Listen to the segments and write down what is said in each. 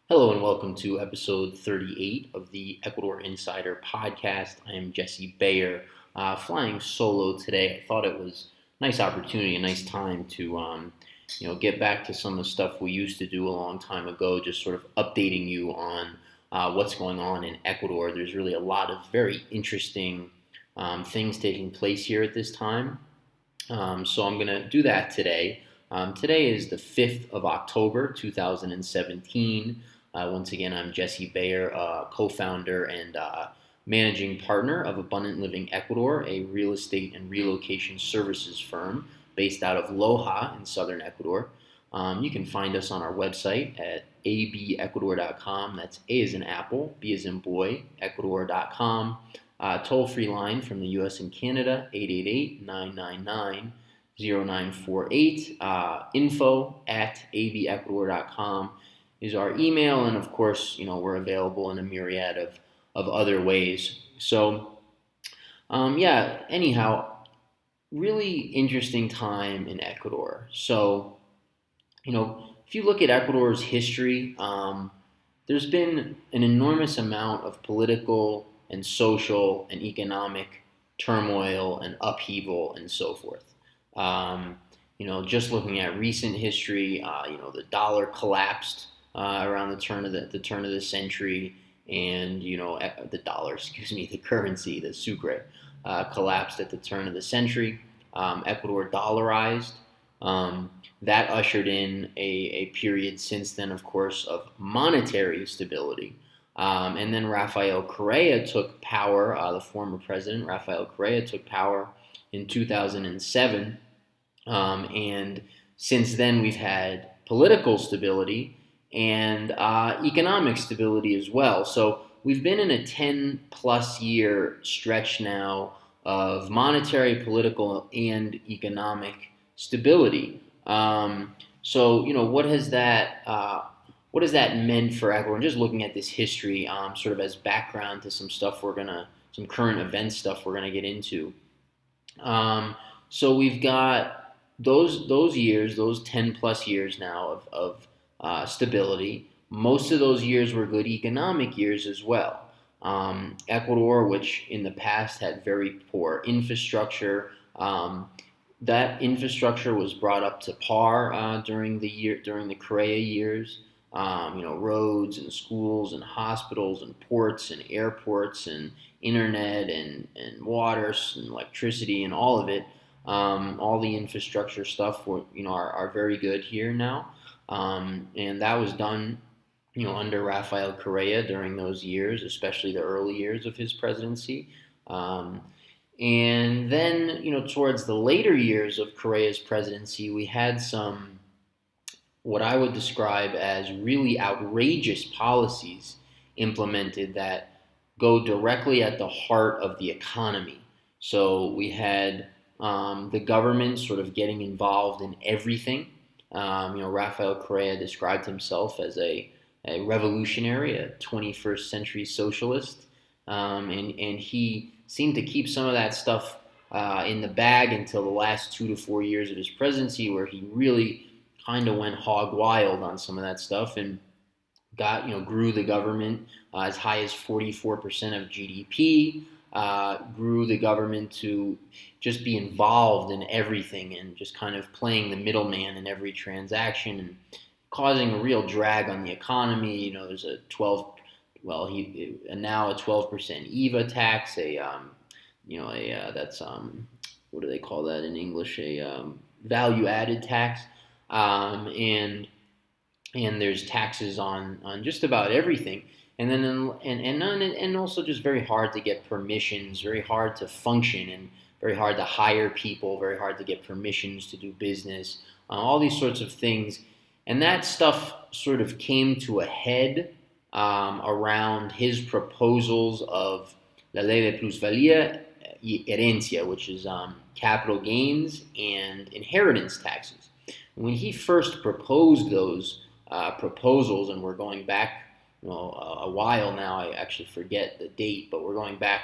Hello and welcome to episode 38 of the Ecuador Insider podcast. I am Jesse Bayer, flying solo today. I thought it was a nice opportunity, a nice time to get back to some of the stuff we used to do a long time ago, just sort of updating you on what's going on in Ecuador. There's really a lot of very interesting things taking place here at this time. So I'm going to do that today. Today is the 5th of October, 2017. Once again, I'm Jesse Bayer, co-founder and managing partner of Abundant Living Ecuador, a real estate and relocation services firm based out of Loja in southern Ecuador. You can find us on our website at abecuador.com. That's A as in apple, B as in boy, ecuador.com. Toll-free line from the U.S. and Canada, 888-999-0948. Info at abecuador.com is our email, and of course, we're available in a myriad of other ways. So, anyhow, really interesting time in Ecuador. So, if you look at Ecuador's history, there's been an enormous amount of political and social and economic turmoil and upheaval and so forth. Just looking at recent history, the dollar collapsed around the turn of the century, and the dollar, the currency, the sucre, collapsed at the turn of the century. Ecuador dollarized. That ushered in a period since then, of course, of monetary stability. And then Rafael Correa took power, the former president, Rafael Correa, took power in 2007. And since then, we've had political stability and economic stability as well. So we've been in a 10 plus year stretch now of monetary, political, and economic stability. What has that meant for Ecuador? And just looking at this history, sort of as background to some current event stuff we're gonna get into. So we've got those years, those 10 plus years now of stability. Most of those years were good economic years as well. Ecuador, which in the past had very poor infrastructure, that infrastructure was brought up to par during the Correa years. Roads and schools and hospitals and ports and airports and internet and water and electricity and all of it. All the infrastructure stuff are very good here now. And that was done, under Rafael Correa during those years, especially the early years of his presidency. And then, towards the later years of Correa's presidency, we had some, what I would describe as really outrageous policies implemented that go directly at the heart of the economy. So we had the government sort of getting involved in everything. Rafael Correa described himself as a revolutionary, a 21st century socialist, and he seemed to keep some of that stuff in the bag until the last 2 to 4 years of his presidency, where he really kind of went hog wild on some of that stuff and grew the government as high as 44% of GDP. Grew the government to just be involved in everything and just kind of playing the middleman in every transaction and causing a real drag on the economy. There's now a 12% EVA tax, what do they call that in English? A value-added tax, and there's taxes on just about everything. And then and also just very hard to get permissions, very hard to function, and very hard to hire people, very hard to get permissions to do business, all these sorts of things. And that stuff sort of came to a head around his proposals of La Ley de Plusvalía y Herencia, which is capital gains and inheritance taxes. When he first proposed those proposals, and we're going back a while now, I actually forget the date, but we're going back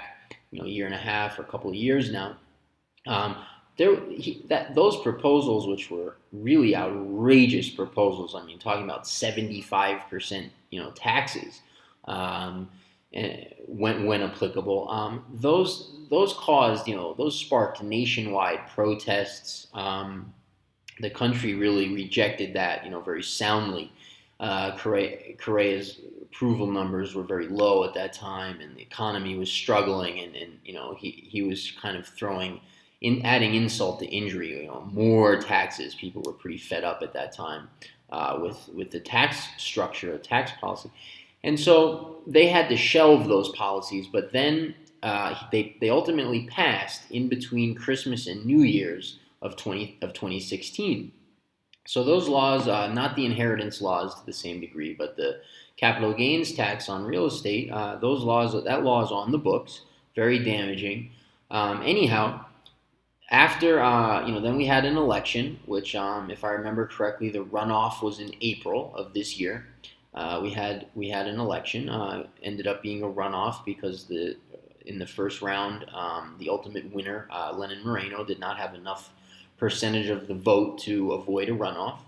a year and a half or a couple of years now. Those proposals, which were really outrageous proposals, I mean, talking about 75% taxes, um, when applicable. Those caused, those sparked nationwide protests. The country really rejected that, very soundly. Correa's approval numbers were very low at that time, and the economy was struggling, and he was kind of adding insult to injury. More taxes. People were pretty fed up at that time with the tax structure, tax policy, and so they had to shelve those policies. But then they ultimately passed in between Christmas and New Year's of 2016. So those laws, not the inheritance laws to the same degree, but the capital gains tax on real estate, that law is on the books, very damaging. Anyhow, after then we had an election, which, if I remember correctly, the runoff was in April of this year. We had an election. Ended up being a runoff because in the first round, the ultimate winner, Lenin Moreno, did not have enough percentage of the vote to avoid a runoff.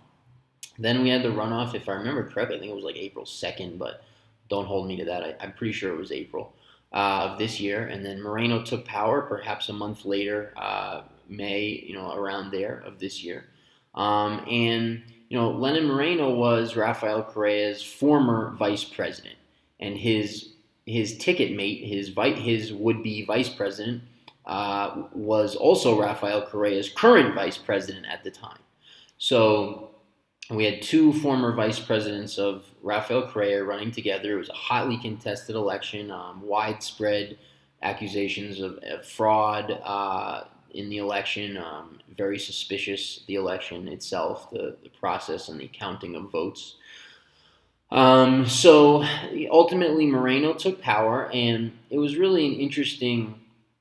Then we had the runoff, if I remember correctly, I think it was like April 2nd, but don't hold me to that. I'm pretty sure it was April of this year. And then Moreno took power perhaps a month later, May, around there of this year. And Lenin Moreno was Rafael Correa's former vice president, and his ticket mate, his would-be vice president, was also Rafael Correa's current vice president at the time. So we had two former vice presidents of Rafael Correa running together. It was a hotly contested election, widespread accusations of fraud in the election, very suspicious, the election itself, the process and the counting of votes. So ultimately Moreno took power, and it was really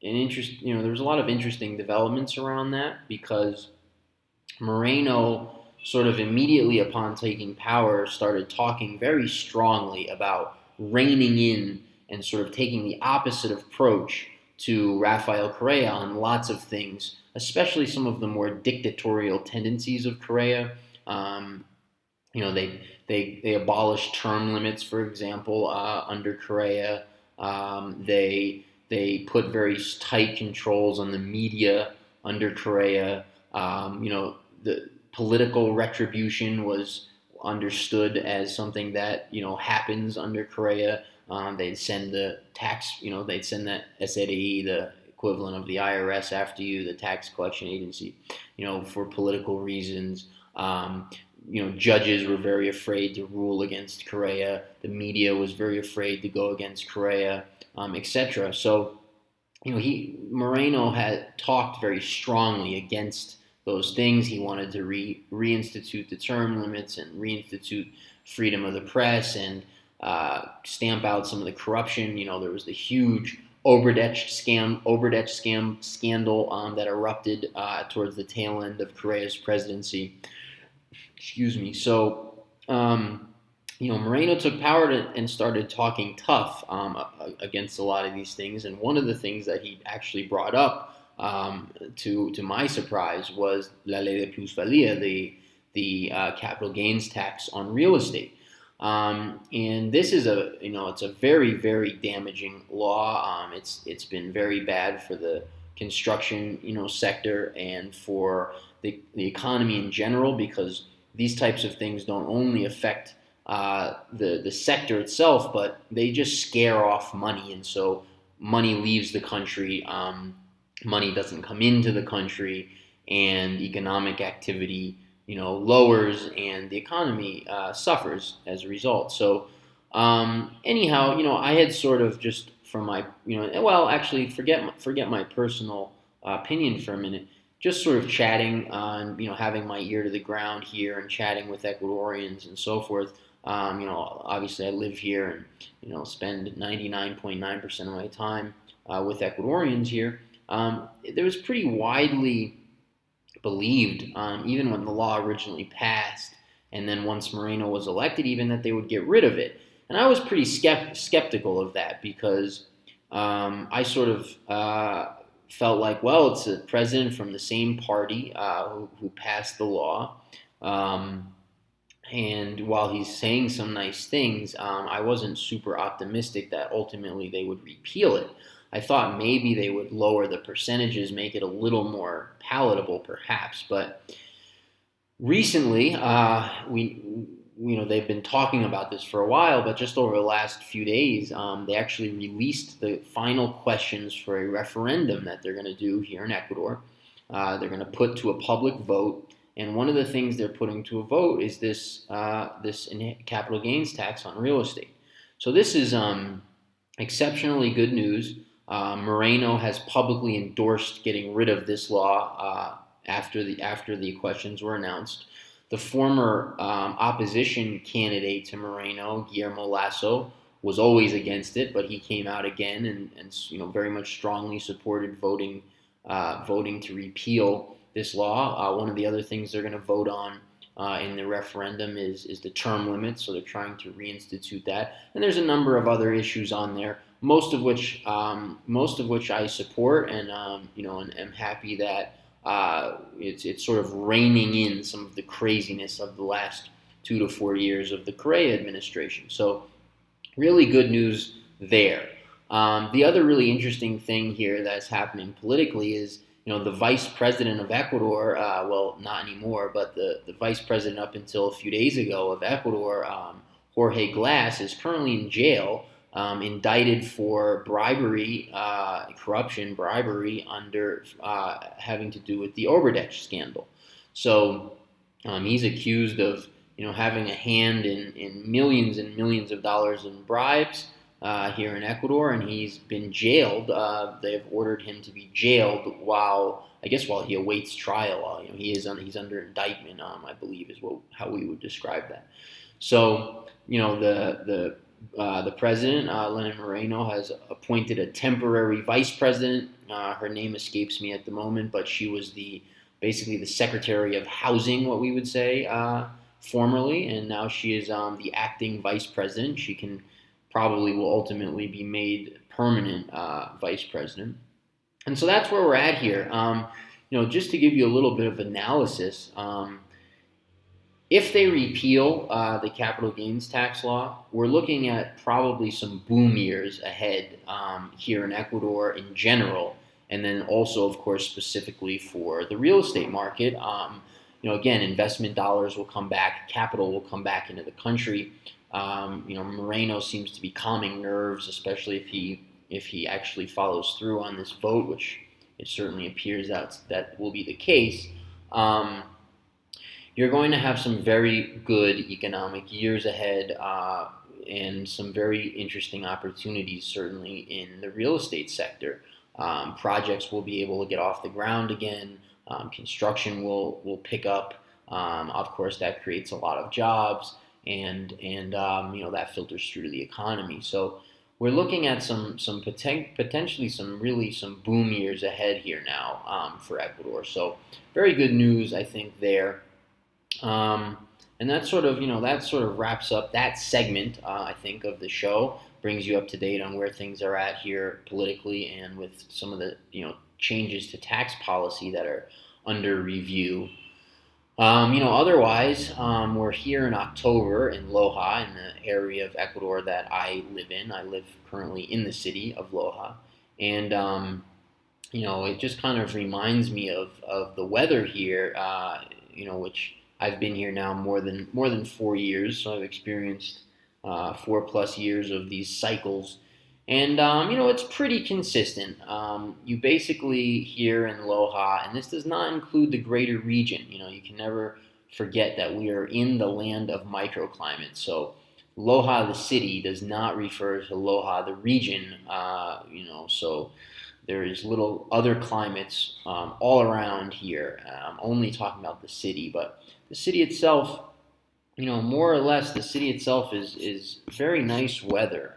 there was a lot of interesting developments around that, because Moreno sort of immediately upon taking power started talking very strongly about reining in and sort of taking the opposite approach to Rafael Correa on lots of things, especially some of the more dictatorial tendencies of Correa. They abolished term limits, for example, under Correa. They put very tight controls on the media under Correa. The political retribution was understood as something that happens under Correa. They'd send the tax, they'd send that SRE, the equivalent of the IRS, after you, the tax collection agency, for political reasons. Judges were very afraid to rule against Correa. The media was very afraid to go against Correa, etc. So, Moreno had talked very strongly against those things. He wanted to reinstitute the term limits and reinstitute freedom of the press and stamp out some of the corruption. There was the huge Obradech scandal that erupted towards the tail end of Correa's presidency. Excuse me. So, Moreno took power and started talking tough against a lot of these things. And one of the things that he actually brought up, to my surprise, was la ley de plusvalía, the capital gains tax on real estate. And this is it's a very, very damaging law. It's been very bad for the construction, sector, and for the economy in general, because these types of things don't only affect the sector itself, but they just scare off money, and so money leaves the country, money doesn't come into the country, and economic activity lowers, and the economy suffers as a result. So anyhow, I had sort of, just from my actually forget my personal opinion for a minute. Just sort of chatting on, having my ear to the ground here and chatting with Ecuadorians and so forth. Obviously I live here and, spend 99.9% of my time with Ecuadorians here. There was pretty widely believed, even when the law originally passed, and then once Moreno was elected, even, that they would get rid of it. And I was pretty skeptical of that, because I sort of felt like, well, it's a president from the same party who passed the law. And while he's saying some nice things, I wasn't super optimistic that ultimately they would repeal it. I thought maybe they would lower the percentages, make it a little more palatable, perhaps. But recently, they've been talking about this for a while, but just over the last few days, they actually released the final questions for a referendum that they're going to do here in Ecuador. They're going to put to a public vote, and one of the things they're putting to a vote is this capital gains tax on real estate. So this is exceptionally good news. Moreno has publicly endorsed getting rid of this law after the questions were announced. The former opposition candidate to Moreno, Guillermo Lasso, was always against it, but he came out again and very much strongly supported voting to repeal this law. One of the other things they're going to vote on in the referendum is the term limit, so they're trying to reinstitute that. And there's a number of other issues on there, most of which I support, and and am happy that it's sort of reining in some of the craziness of the last 2 to 4 years of the Correa administration. So really good news there. The other really interesting thing here that's happening politically is, the vice president of Ecuador, well, not anymore, but the vice president up until a few days ago of Ecuador, Jorge Glass, is currently in jail, indicted for bribery under having to do with the Obradech scandal. So he's accused of, having a hand in millions and millions of dollars in bribes here in Ecuador, and he's been jailed. They have ordered him to be jailed while he awaits trial. He's under indictment. I believe is how we would describe that. So the president, Lenin Moreno, has appointed a temporary vice president. Her name escapes me at the moment, but she was basically the secretary of housing, what we would say, formerly, and now she is the acting vice president. She will ultimately be made permanent vice president. And so that's where we're at here. Just to give you a little bit of analysis, if they repeal the capital gains tax law, we're looking at probably some boom years ahead here in Ecuador in general, and then also, of course, specifically for the real estate market. Again, investment dollars will come back, capital will come back into the country. Moreno seems to be calming nerves, especially if he actually follows through on this vote, which it certainly appears that will be the case. You're going to have some very good economic years ahead, and some very interesting opportunities, certainly in the real estate sector. Projects will be able to get off the ground again. Construction will pick up. Of course, that creates a lot of jobs, and that filters through to the economy. So we're looking at potentially some boom years ahead here now for Ecuador. So very good news, I think, there. And that sort of wraps up that segment, I think, of the show. Brings you up to date on where things are at here politically, and with some of the changes to tax policy that are under review. Otherwise, we're here in October in Loja, in the area of Ecuador that I live in. I live currently in the city of Loja, and it just kind of reminds me of the weather here. Which I've been here now more than 4 years, so I've experienced 4+ years of these cycles. And, it's pretty consistent. You basically here in Loja, and this does not include the greater region, you can never forget that we are in the land of microclimates. So Loja, the city, does not refer to Loja, the region, so there is little other climates all around here. I'm only talking about the city, but the city itself, more or less, the city itself is very nice weather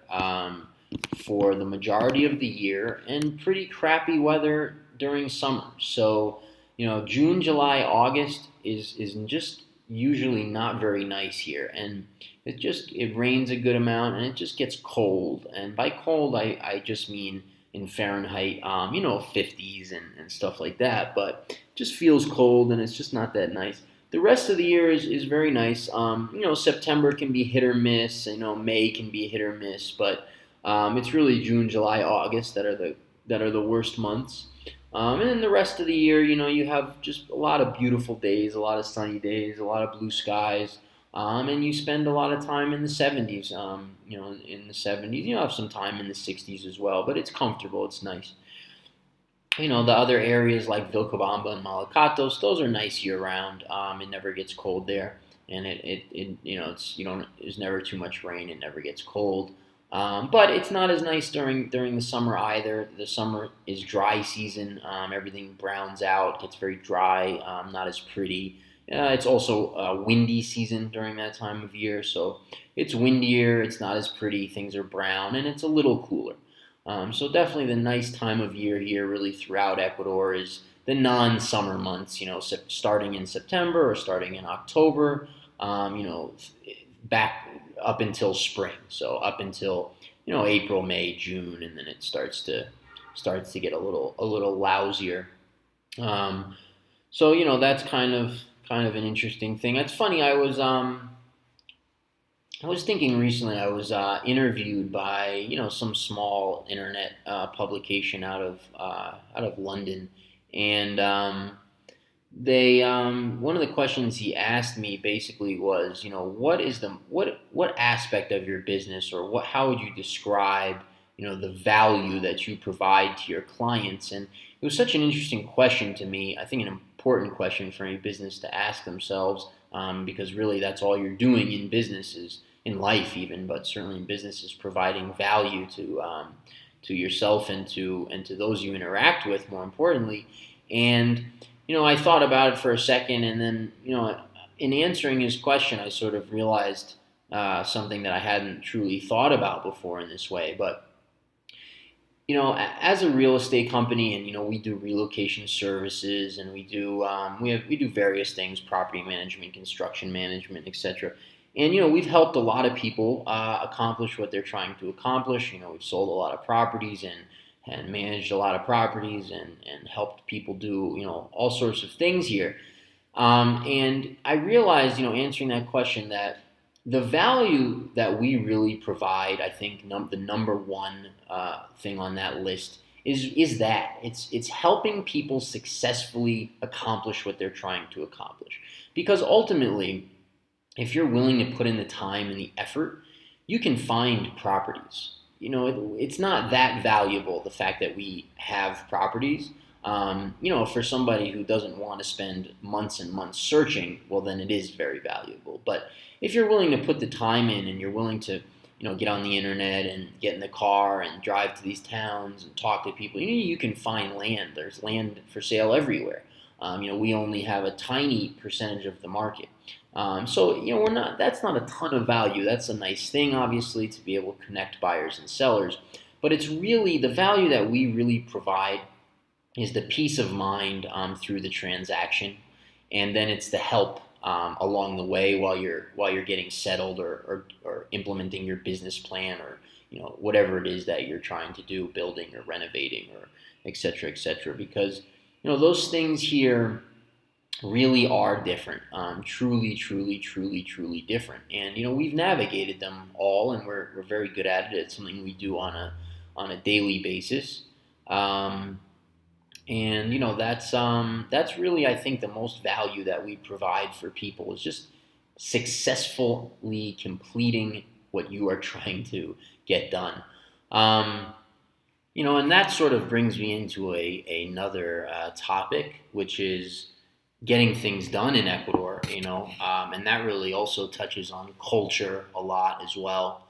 for the majority of the year, and pretty crappy weather during summer. So, June, July, August is just usually not very nice here, and it rains a good amount, and it just gets cold. And by cold, I just mean in Fahrenheit, 50s and stuff like that. But it just feels cold, and it's just not that nice. the rest of the year is very nice. September can be hit or miss. May can be hit or miss, but it's really June, July, August that are the worst months. And then the rest of the year, you have just a lot of beautiful days, a lot of sunny days, a lot of blue skies, and you spend a lot of time in the 70s. In the 70s, you have some time in the 60s as well, but it's comfortable, it's nice. The other areas like Vilcabamba and Malacatos, those are nice year round. It never gets cold there, and it's there's never too much rain. It never gets cold, but it's not as nice during the summer either. The summer is dry season. Everything browns out, gets very dry, not as pretty. It's also windy season during that time of year, so it's windier. It's not as pretty. Things are brown, and it's a little cooler. So definitely the nice time of year here, really throughout Ecuador, is the non-summer months. Starting in September or starting in October. Back up until spring. So up until April, May, June, and then it starts to get a little lousier. Um, so that's kind of an interesting thing. It's funny. I was thinking recently. I was interviewed by some small internet publication out of London, and they one of the questions he asked me basically was, what aspect of your business, or how would you describe the value that you provide to your clients? And it was such an interesting question to me. I think an important question for any business to ask themselves, because really that's all you're doing in business, is in life even, but certainly in business, is providing value to yourself and to those you interact with, more importantly. And I thought about it for a second, and then in answering his question, I sort of realized something that I hadn't truly thought about before in this way. But as a real estate company, and we do relocation services, and we do various things: property management, construction management, etc. And we've helped a lot of people accomplish what they're trying to accomplish. We've sold a lot of properties and managed a lot of properties, and helped people do all sorts of things here. And I realized, answering that question, that the value that we really provide, I think the number one thing on that list is that it's helping people successfully accomplish what they're trying to accomplish. Because ultimately, if you're willing to put in the time and the effort, you can find properties. It's not that valuable, the fact that we have properties. For somebody who doesn't want to spend months and months searching, well, then it is very valuable. But if you're willing to put the time in, and you're willing to, get on the internet and get in the car and drive to these towns and talk to people, you can find land. There's land for sale everywhere. We only have a tiny percentage of the market. So that's not a ton of value. That's a nice thing, obviously, to be able to connect buyers and sellers. But it's really the value that we really provide is the peace of mind through the transaction, and then it's the help along the way while you're getting settled, or implementing your business plan, or whatever it is that you're trying to do, building or renovating, or et cetera, et cetera. Because those things here really are different, truly, truly, truly, truly different. And we've navigated them all, and we're very good at it. It's something we do on a daily basis. And that's really, I think, the most value that we provide for people, is just successfully completing what you are trying to get done. And that sort of brings me into another topic, which is getting things done in Ecuador. And that really also touches on culture a lot as well.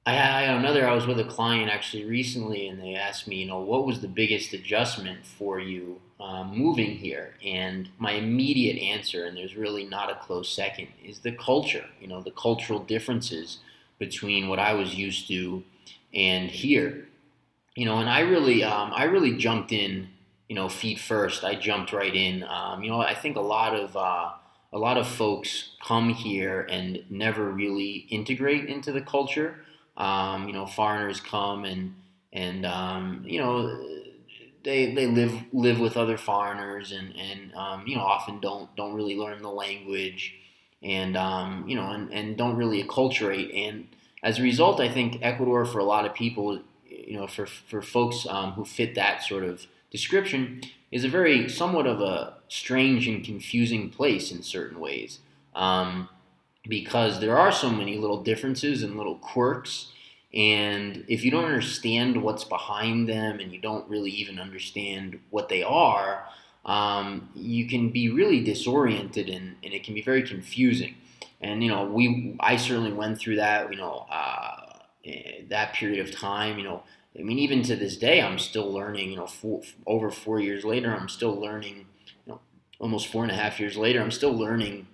I was with a client actually recently, and they asked me, what was the biggest adjustment for you moving here? And my immediate answer, and there's really not a close second, is the culture. The cultural differences between what I was used to and here. And I really jumped in, feet first. I jumped right in. I think a lot of folks come here and never really integrate into the culture. Foreigners come and they live with other foreigners and often don't really learn the language and and don't really acculturate. And as a result, I think Ecuador, for a lot of people, for folks who fit that sort of description, is a very somewhat of a strange and confusing place in certain ways. Because there are so many little differences and little quirks. And if you don't understand what's behind them and you don't really even understand what they are, you can be really disoriented and it can be very confusing. And I certainly went through that. That period of time. I mean, even to this day, I'm still learning. Over 4 years later, I'm still learning. Almost 4.5 years later, I'm still learning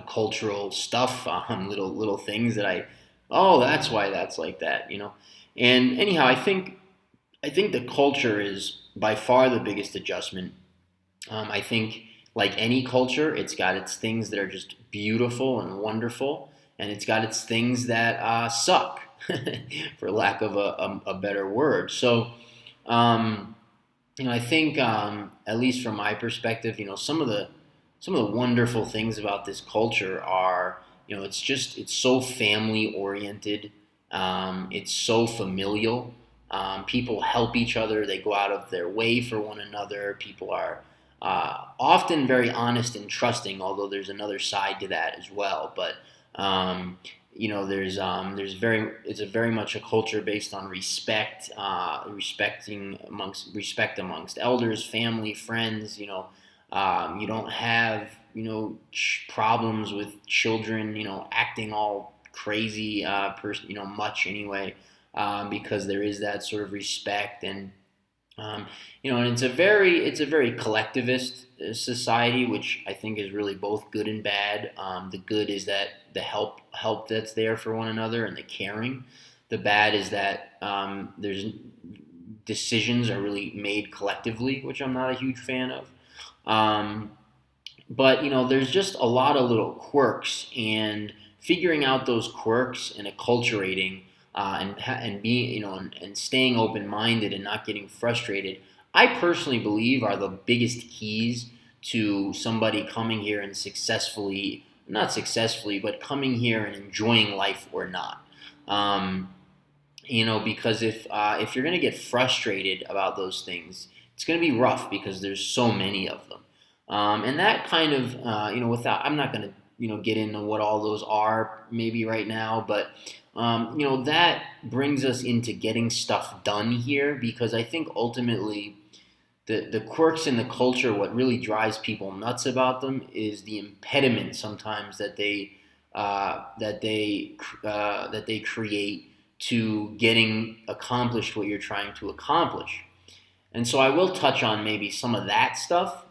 cultural stuff on little things that oh, that's why that's like that. And anyhow, I think the culture is by far the biggest adjustment. I think like any culture, it's got its things that are just beautiful and wonderful, and it's got its things that suck, for lack of a better word. So, I think at least from my perspective, some of the wonderful things about this culture are, it's so family oriented. It's so familial. People help each other. They go out of their way for one another. People are often very honest and trusting, although there's another side to that as well. But there's it's a very much a culture based on respect, respect amongst elders, family, friends. You don't have problems with children acting all crazy, much anyway, because there is that sort of respect. And it's a very collectivist society, which I think is really both good and bad. The good is that the help that's there for one another and the caring. The bad is that there's decisions are really made collectively, which I'm not a huge fan of. But there's just a lot of little quirks, and figuring out those quirks and acculturating, and being and staying open minded and not getting frustrated. I personally believe are the biggest keys to somebody coming here and not successfully, but coming here and enjoying life or not. Because if you're going to get frustrated about those things, it's going to be rough because there's so many of them. And that kind of, I'm not going to, get into what all those are maybe right now, but, that brings us into getting stuff done here, because I think ultimately the quirks in the culture, what really drives people nuts about them is the impediment sometimes that they create to getting accomplished what you're trying to accomplish. And so I will touch on maybe some of that stuff.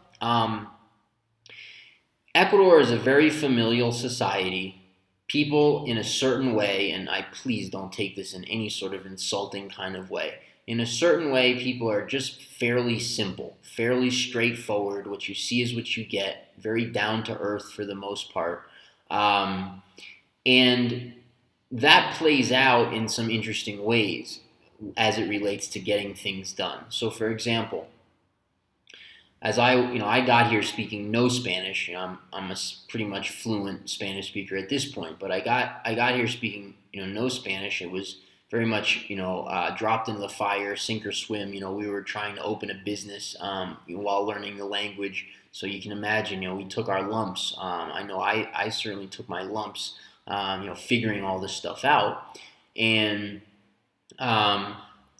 Ecuador is a very familial society. People in a certain way, and I please don't take this in any sort of insulting kind of way. In a certain way, people are just fairly simple, fairly straightforward. What you see is what you get, very down to earth for the most part. And that plays out in some interesting ways as it relates to getting things done. So, for example, as I got here speaking no Spanish. I'm a pretty much fluent Spanish speaker at this point, but I got here speaking no Spanish. It was very much dropped into the fire, sink or swim. We were trying to open a business while learning the language. So you can imagine, we took our lumps. I know I certainly took my lumps, figuring all this stuff out. And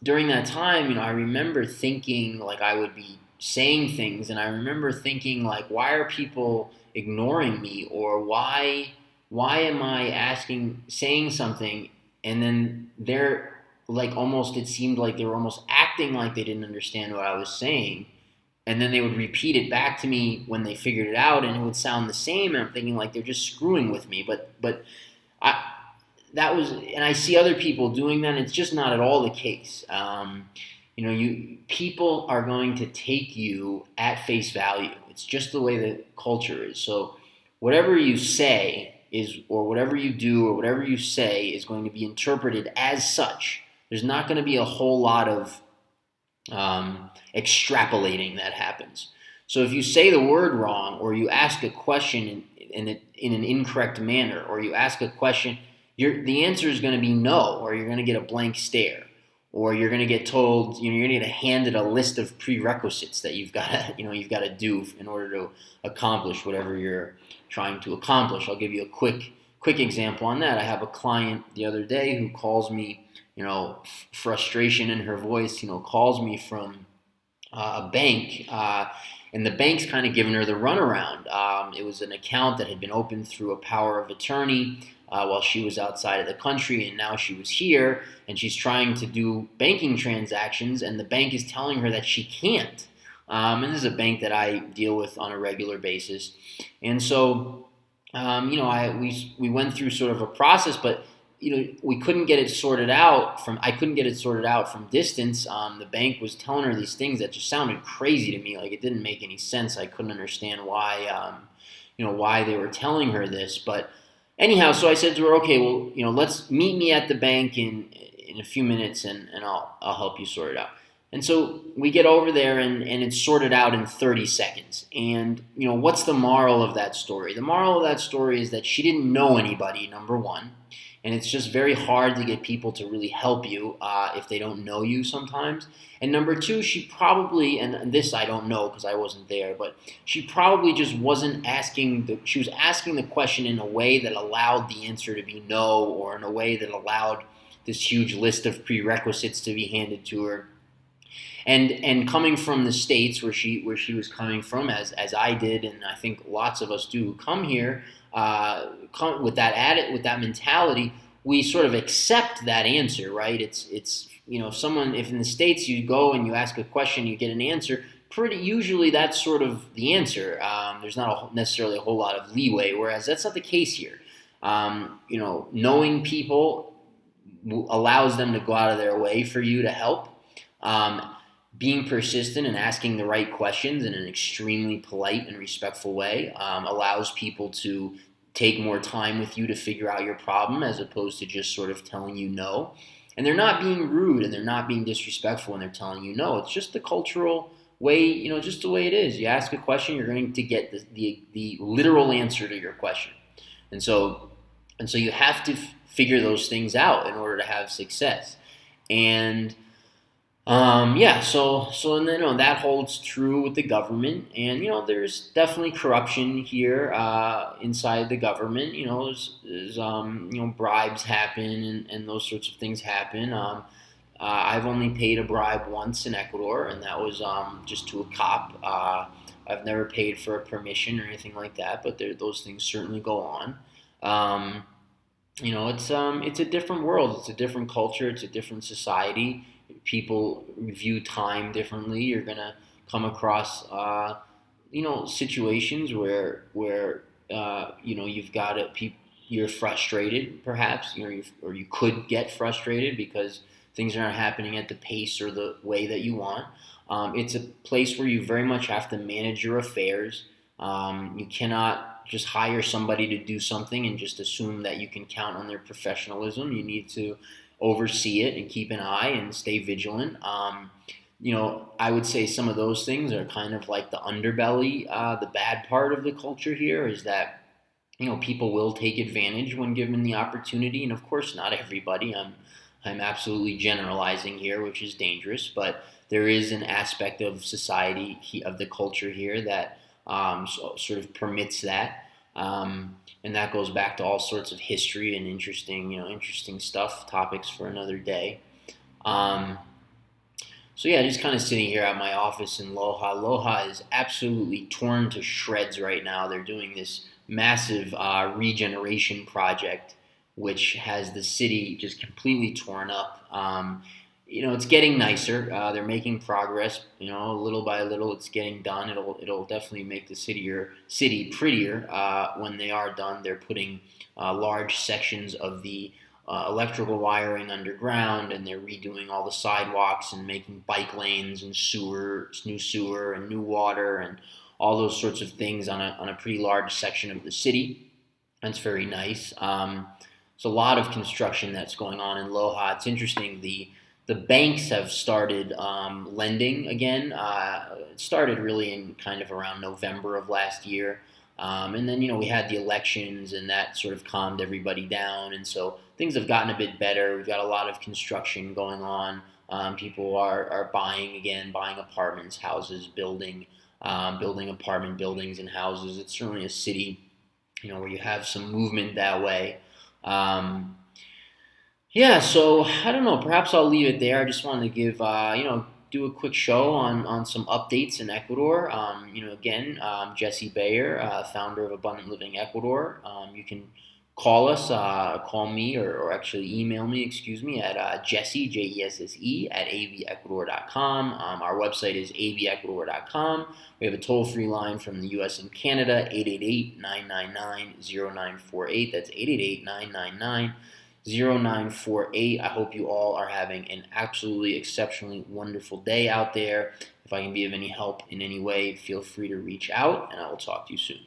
during that time, I remember thinking like I would be saying things, and I remember thinking like, why are people ignoring me, or why am I saying something, and then they're like it seemed like they were almost acting like they didn't understand what I was saying, and then they would repeat it back to me when they figured it out, and it would sound the same, and I'm thinking like they're just screwing with me, but and I see other people doing that, and it's just not at all the case. People are going to take you at face value. It's just the way the culture is. So whatever you say or whatever you do, or whatever you say is going to be interpreted as such. There's not going to be a whole lot of extrapolating that happens. So if you say the word wrong, or you ask a question in an incorrect manner, or you ask a question, the answer is going to be no, or you're going to get a blank stare, or you're going to get told, you're going to get handed a list of prerequisites that you've got to do in order to accomplish whatever you're trying to accomplish. I'll give you a quick example on that. I have a client the other day who calls me, frustration in her voice, calls me from a bank, and the bank's kind of giving her the runaround. It was an account that had been opened through a power of attorney while she was outside of the country, and now she was here, and she's trying to do banking transactions, and the bank is telling her that she can't. And this is a bank that I deal with on a regular basis, and so we went through sort of a process, but we couldn't get it sorted out from. I couldn't get it sorted out from distance. The bank was telling her these things that just sounded crazy to me. Like, it didn't make any sense. I couldn't understand why, why they were telling her this. But anyhow, so I said to her, okay, well, let's meet me at the bank in a few minutes, and I'll help you sort it out. And so we get over there, and it's sorted out in 30 seconds. And, what's the moral of that story? The moral of that story is that she didn't know anybody, number one. And it's just very hard to get people to really help you if they don't know you sometimes. And number two, she probably, and this I don't know because I wasn't there, but she probably just wasn't she was asking the question in a way that allowed the answer to be no, or in a way that allowed this huge list of prerequisites to be handed to her. And coming from the States where she was coming from, as I did, and I think lots of us do who come here, come with that mentality, we sort of accept that answer, right? It's if in the States you go and you ask a question, you get an answer. Pretty usually that's sort of the answer. There's not necessarily a whole lot of leeway, whereas that's not the case here. Knowing people allows them to go out of their way for you to help. Being persistent and asking the right questions in an extremely polite and respectful way allows people to take more time with you to figure out your problem, as opposed to just sort of telling you no. And they're not being rude and they're not being disrespectful when they're telling you no. It's just the cultural way, just the way it is. You ask a question, you're going to get the literal answer to your question. And so you have to figure those things out in order to have success. And and then that holds true with the government, and there's definitely corruption here inside the government. There's bribes happen, and those sorts of things happen. I've only paid a bribe once in Ecuador, and that was just to a cop. I've never paid for a permission or anything like that, but those things certainly go on. It's a different world. It's a different culture. It's a different society. People view time differently. You're gonna come across, situations where you've got you're frustrated, perhaps, or you could get frustrated because things aren't happening at the pace or the way that you want. It's a place where you very much have to manage your affairs. You cannot just hire somebody to do something and just assume that you can count on their professionalism. You need to oversee it and keep an eye and stay vigilant. I would say some of those things are kind of like the underbelly. The bad part of the culture here is that, people will take advantage when given the opportunity. And of course, not everybody. I'm absolutely generalizing here, which is dangerous, but there is an aspect of society, of the culture here, that sort of permits that. And that goes back to all sorts of history and interesting stuff, topics for another day. Just kind of sitting here at my office in Loja. Loja is absolutely torn to shreds right now. They're doing this massive regeneration project, which has the city just completely torn up. It's getting nicer. They're making progress. Little by little, it's getting done. It'll definitely make the city prettier when they are done. They're putting large sections of the electrical wiring underground, and they're redoing all the sidewalks and making bike lanes and new sewer and new water and all those sorts of things on a pretty large section of the city. That's very nice. There's a lot of construction that's going on in Loja. It's interesting. The banks have started lending again. It started really in kind of around November of last year. And then, we had the elections and that sort of calmed everybody down. And so things have gotten a bit better. We've got a lot of construction going on. People are buying again, buying apartments, houses, building apartment buildings and houses. It's certainly a city, where you have some movement that way. Um, yeah, so I don't know. Perhaps I'll leave it there. I just wanted to give, do a quick show on some updates in Ecuador. Again, Jesse Bayer, founder of Abundant Living Ecuador. You can call me, or actually email me, excuse me, at Jesse, Jesse, at avecuador.com. Our website is avecuador.com. We have a toll-free line from the U.S. and Canada, 888-999-0948. That's 888-999-0948. I hope you all are having an absolutely exceptionally wonderful day out there. If I can be of any help in any way, feel free to reach out, and I will talk to you soon.